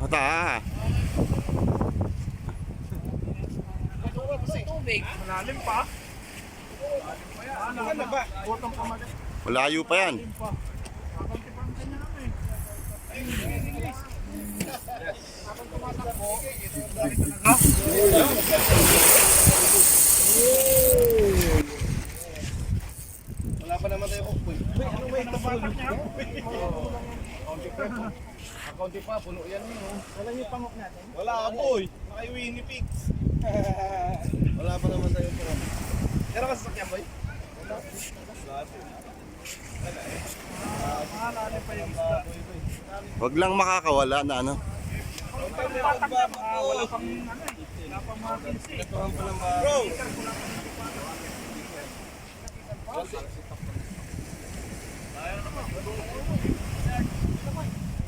Mata. Tubig. Malalim pa. Ano ba? Utang pa mag. Malayo pa yan. Wala pa naman tayo kung ano ba ito ba? Kaunti pa, puno yan eh. Wala yung pangok natin? Wala ka boy. Nakay Winnie Pigs. Wala pa naman tayo po. Pero ka sasakyan boy? Mahalali pa yung isda. Wag lang makakawala na ano. Wala pang ano eh. Wala pang mga pinsi. Bro!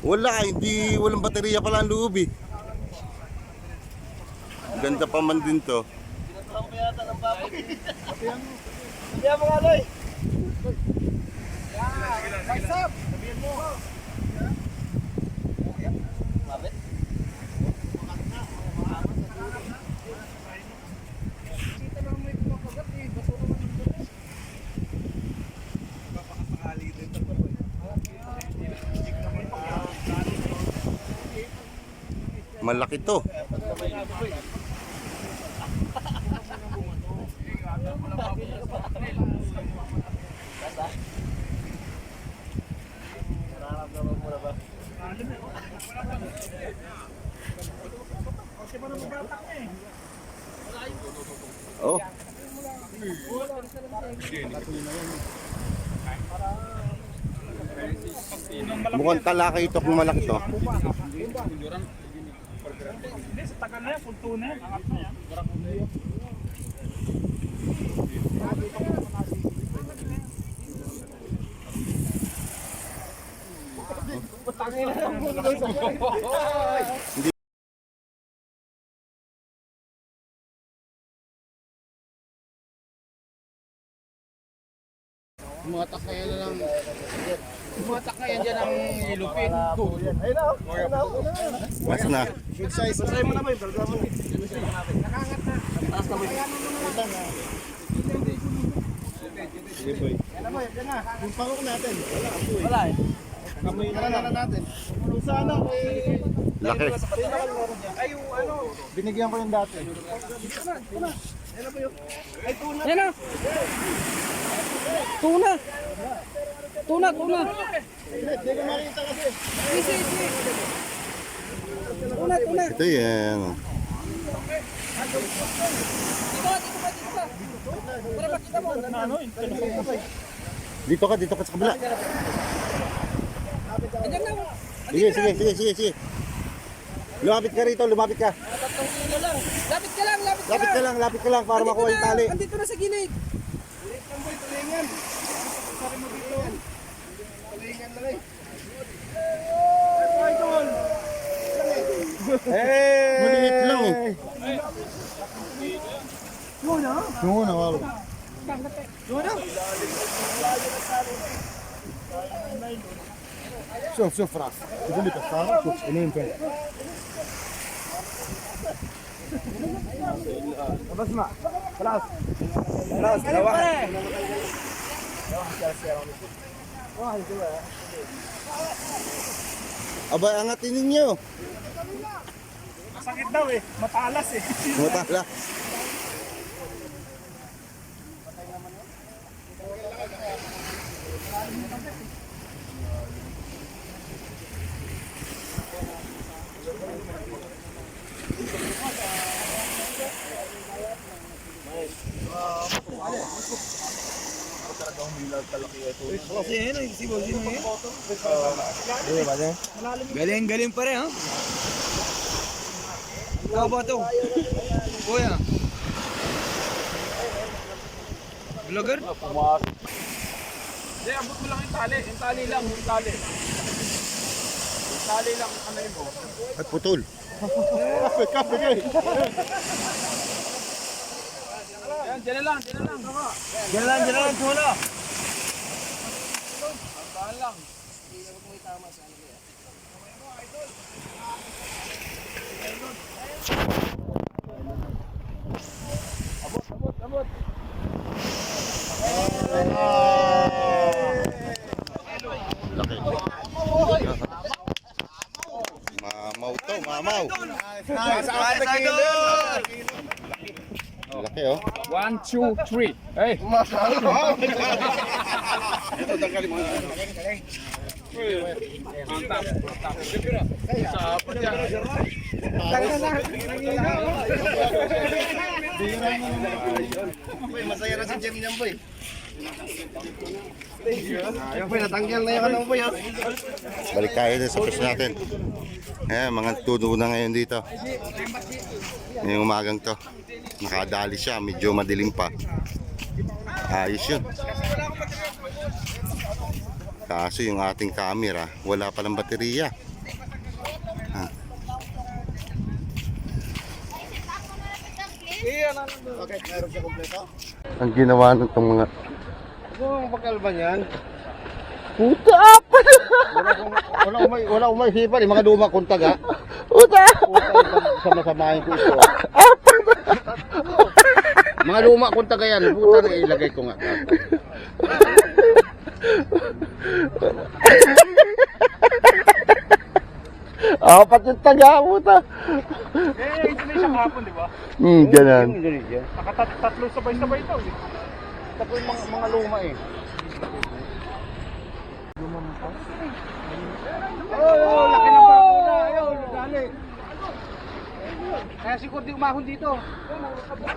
Wala, hindi, walang baterya pala ang loob eh. Ganda pa man din to. Tinatawang pa yata ng baba. Sabihan mo nga, Loy. What's up? Sabihan mo. Mabit? Kita lang may kumakagat eh. Baso naman yung doon. Papakapakali din ito. Malaki to. Oh. Mukhang talakay ito kung malaki to. Hindi, sa tagal na yan, punto na yan. Angat na yan. Putangin na lang muna doon sa Hindi. Tumatak na yan na lang. Tumatak na yan dyan ang ilupin. Ayun na, ayun na. Mas na. Good size. Try mo na ba yung talaga mo? Nakangat na. Taas na mo. Sige boy. Yan na boy, yan na. Yung pangok natin. Wala, boy. Wala eh. Kamoy na natin. Kung sa ano, Laki. ay yung ano. Binigyan ko yung dati. Tuna. Yan na ba yun? Ay, tuna. Yan na. Tuna. Tuna. Hindi ko makita kasi. Tuna. Ito yan. Para makita mo. Ano? Dito ka sa kabila. Ayan na. Sige. Lumapit ka rito, lumapit ka. Lapit ka lang. Para makuha yung tali. Andito na sa gilid. Tulingan. Sari mo dito. Tulingan lang eh. Ay, idol. Hey! Maliit lang eh. Yun na, wala. شوف راس تقول لي كساره شوف هنا فين طب اسمع خلاص Aba, angatin ninyo. Masakit daw eh, matalas eh. Matala. Galing pa rin, ha? Ikaw ba ito? Kuya? Vlogger? Hindi, abot mo lang yung tali. Yung tali lang. Yung tali lang. Ano yun mo? At putol. Kape kayo. Yan, dyan na lang. Dyan lang. Tula. Ang lang. Laki. Mamaw to, mamaw. Laki oh. 1, 2, 3. Hey. Mantap. Sapat ya. Masaya na si Jem niyan, boy. Ayun, boy, natanggal na yung ano, boy. Balik tayo dun sa pwesto natin. Mga tudo na ngayon dito. Ngayong umagang to. Nakadali siya, medyo madilim pa. Ayos yun. Kaso yung ating camera, wala palang baterya. Okay, meron siya kompleto. Ang ginawa ng itong mga... Kung pagkalban yan, Puta! wala umay-isipan, mga luma kong taga. Puta! Sama-samahin ko ito. Mga luma kong taga yan, puta na ilagay ko nga. Apat yung taga, puta! Indonesia kahapon, di ba? Ganun. Nakatatlo sabay-sabay daw. Tapos yung mga luma eh. Oh, laki ng barbuda. Ayun, dali. Kaya siguro di umahon dito.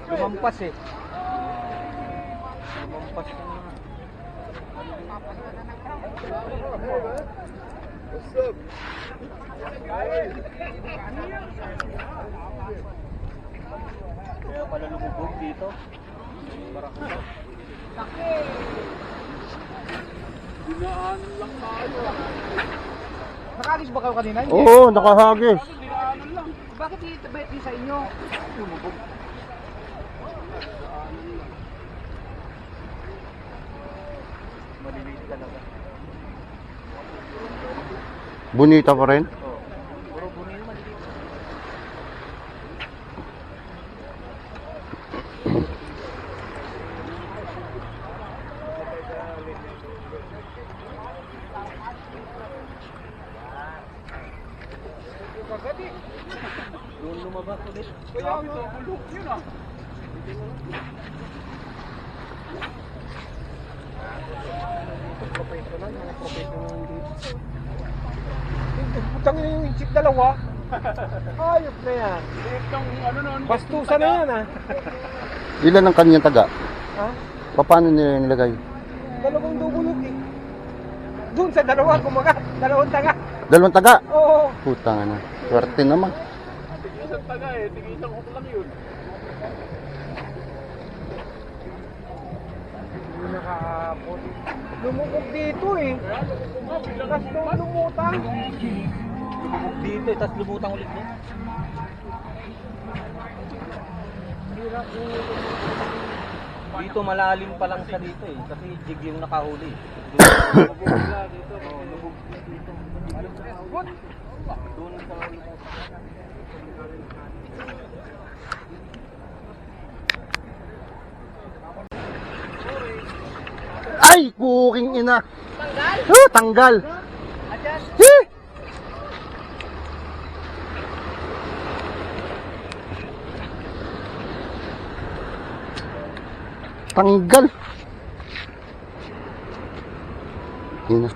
Lumampas eh. Lumampas na. What's up? Kaya pala lumubog dito. Barakuda. Dinaan lang tayo. Nakaalis ba kayo kanina? Oo, nakahagis. Dinaanan lang. Bakit di sa inyo? Lumubog. Maliliit talaga. Bonita pa rin. Puro bunil maliliit. Kagadi. Doon lumabas ulit. Kaya ito, bulok yun ah. Professional, mga professional dito. Putang ina yung chip dalawa. Ayop na yan. Bastusan na yan ah. Ilan ang kanyang taga? Ha? Paano nila nilagay? Dalawang dubulok eh. Doon sa dalawa, kumagat. Dalawang taga. Dalawang taga? Oo. Putang na. Swerte naman. Isang taga eh. Tig-isang ko lang yun. Hindi nakahapon. Lumubog dito eh. Tapos doon lumutang. Lumubog dito eh. Tapos lumutang ulit doon. Dito malalim pa lang siya dito eh. Kasi jig yung nakahuli. Lumubog sila dito. Lumubog dito. Doon sa Ay! Puking ina! Tanggal? Tanggal! Eh! Tanggal! Yun na.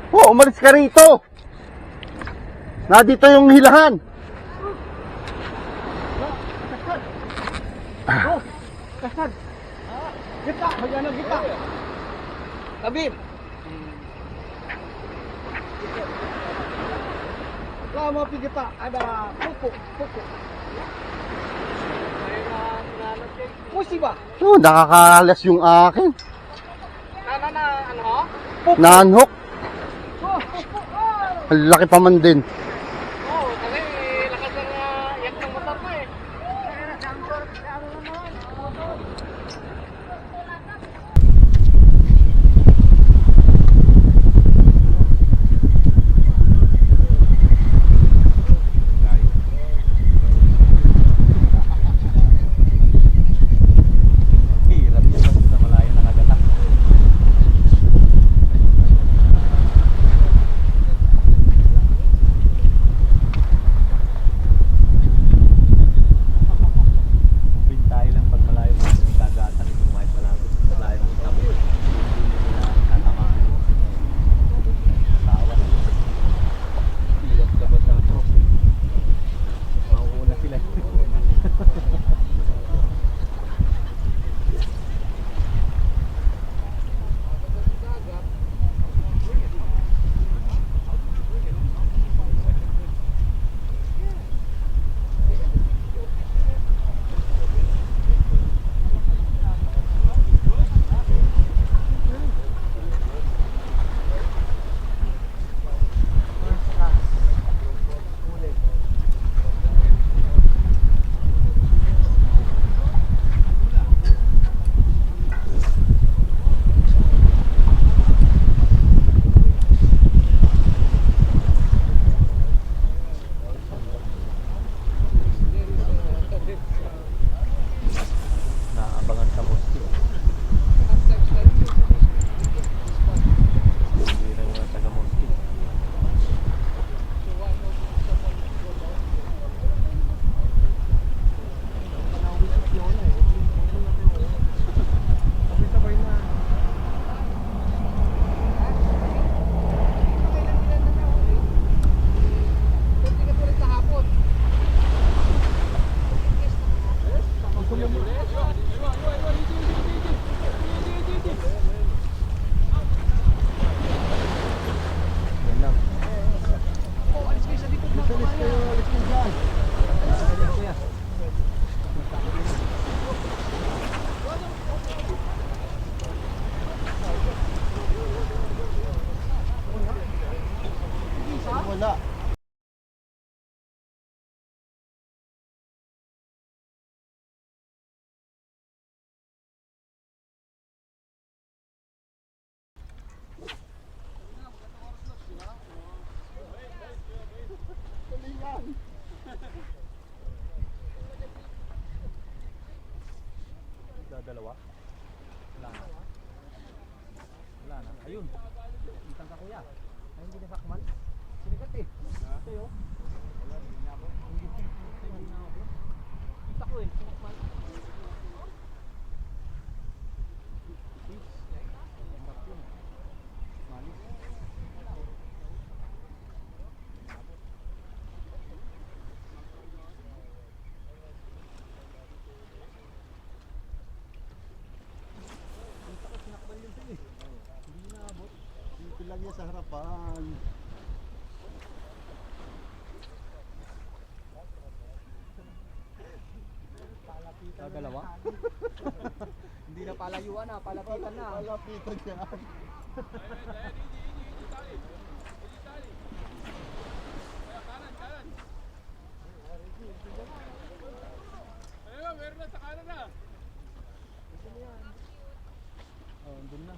Oh, umalis ka rito. Nandito yung hilahan. Kasad. Kita, magyan ang kita. Kabib. Lama pi kita, ada pupuk, pupuk. Musiba. Oh, nakakalas yung akin. Ano? Nanhok. Oh, pupuk. Oh. Ang laki pa man din. Oh, kasi lakas ng yak ng motor ko eh. Hirap yun basta malayo nakagatak. Bintay lang pag malayo mo may kagatan kahit malapit. Malayo mo tapos hindi nila tatamaan. Tawa. Iwas ka ba sa cross? Mauuna sila. Naabangan sa Moski. Hindi na mga taga Moski. Yan lang. Wala. Dalawa? Wala na. Wala na. Ayun. Isang ka kuya. Ay, hindi nasakman. Sinikat eh. Ito yun. Wala, hindi na ako. Hindi na ako. Kita ko eh. Sinakman. Lambak yun. Malis. Dito lang yan sa harapan. Dalawa? Hindi na palayuan na, palapitan na. Palapitan siya. Oh, andun na.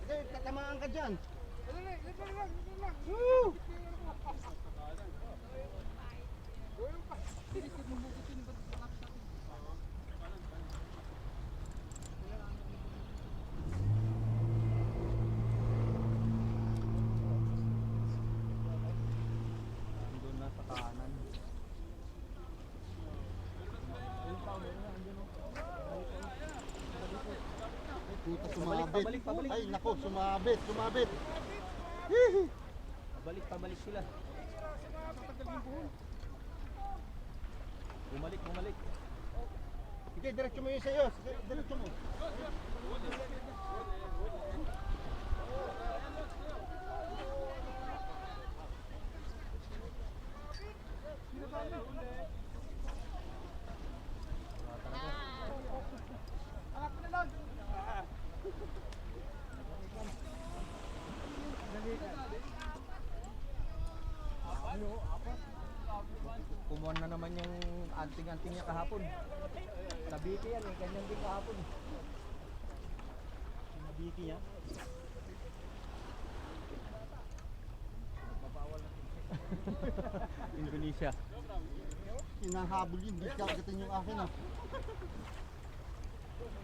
Sige, tatamaan ka dyan. Andun na sa kanan. Puta, sumabit. Pabalik. Ay, nako, sumabit. Pabalik sila. Bumalik, bumalik. Sige, diretso mo yun sa'yo. Diretso mo. Wala talaga. Angat mo na lang. Kumuha na naman yung anting-anting niya kahapon. Sa Biki yan eh, ganyan din kahapon. Sa Biki niya. Indonesia. Hinahabol yun. Hindi kagatin yung akin ah.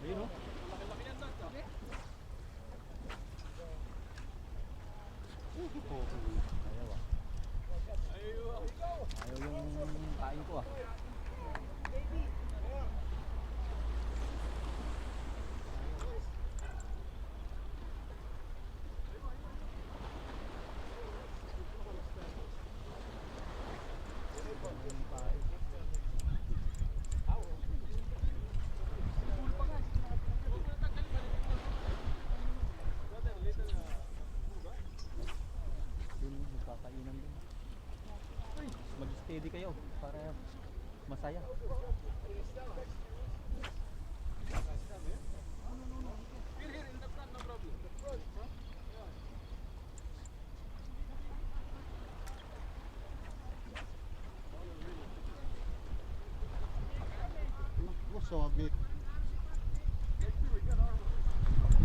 Ayun o. Ayaw ah. Ayaw yung kain ko ah. Dun, magkakainan din. Mag-steady kayo para masaya. Naku, sabit.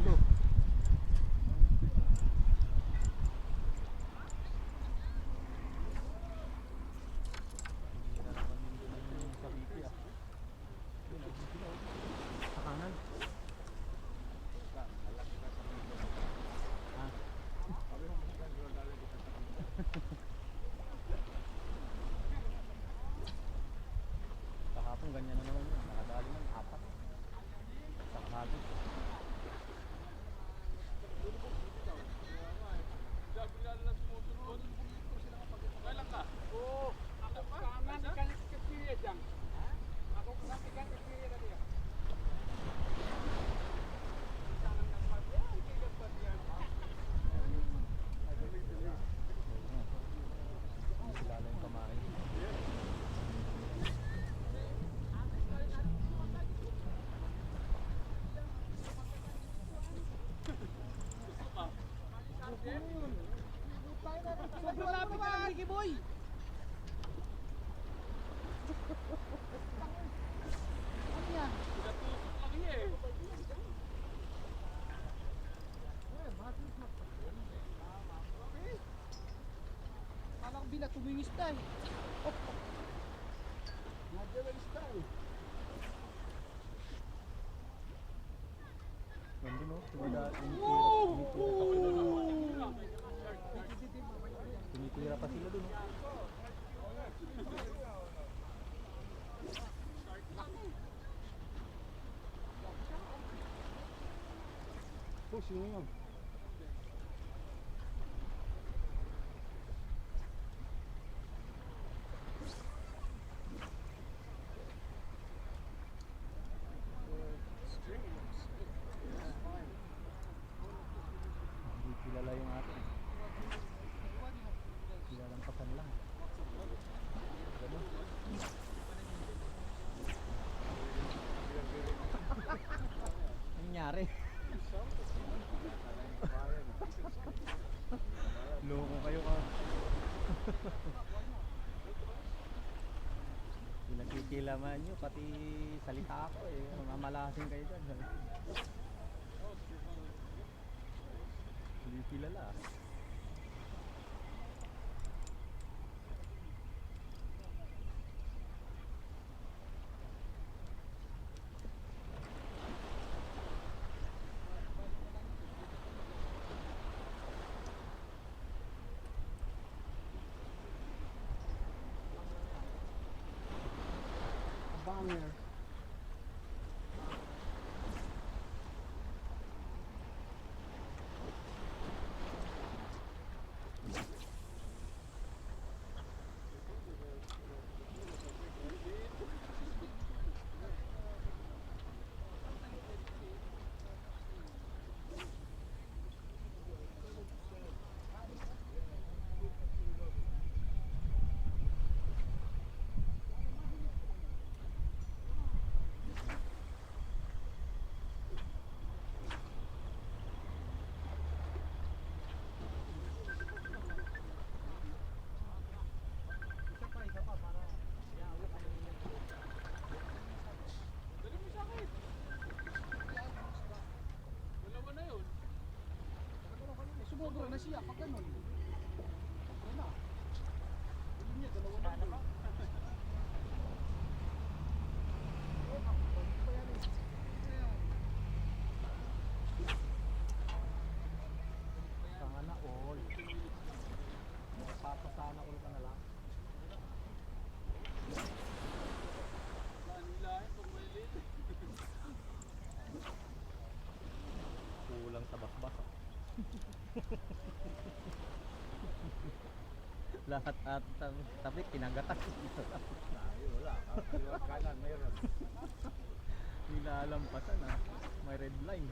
Lo. Hindi na naman yung sa Biki ah. Yun, nag-Biki na oh. Sa kanan. Ah. Kahapon ganyan na naman yun. Nakadali ng 4. Sa kahapon. Hindi kilala yung pamahay. Sobrang lapit ka lang, Ricky Boy. Ano yan? Parang binatumingis na eh. Nagawais na eh. Nandun oh, tumitira pa sila dun oh. Oh, sino yun? Hindi kilala yung atin. Kilalang pasan lang. Ganun. Anong nangyari? Loko kayo ka. Pinagkikilaman nyo, pati salita ako eh. Mamalasin kayo dyan. Hindi kilala. Banger. sobra na siya, pag ganun. Yan na. Hindi niya, dalawa na doon. Sana all. Papasana all ka na lang. Kulang sa basbas. Lahat at tapi kinagatas. Wala. Kanan mayroon. Nilalampasan ah. May red line.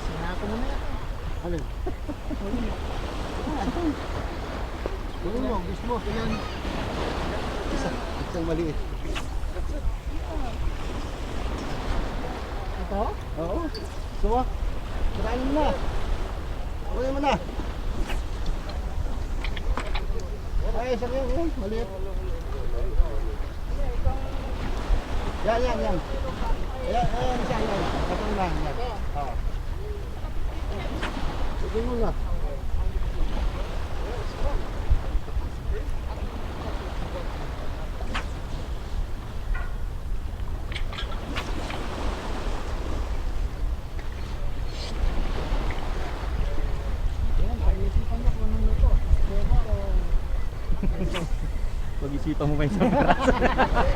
Sinako mo na yan. Alin? Tulong mo, gusto mo. Yan. Isang maliit. Ito? Oo. Gusto mo? Sirain mo na. Kunin mo na. Ay, isa rin yun. Maliit. Yan. Yan, siya yan. Katong na. Yan. Oo. Sige mo na. Yan, pag-iisipan mo kung ano ito. Tema o... Pag-isipan mo pa yung sa peraso.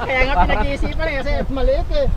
Kaya nga pinag-iisipan eh, kasi maliit eh.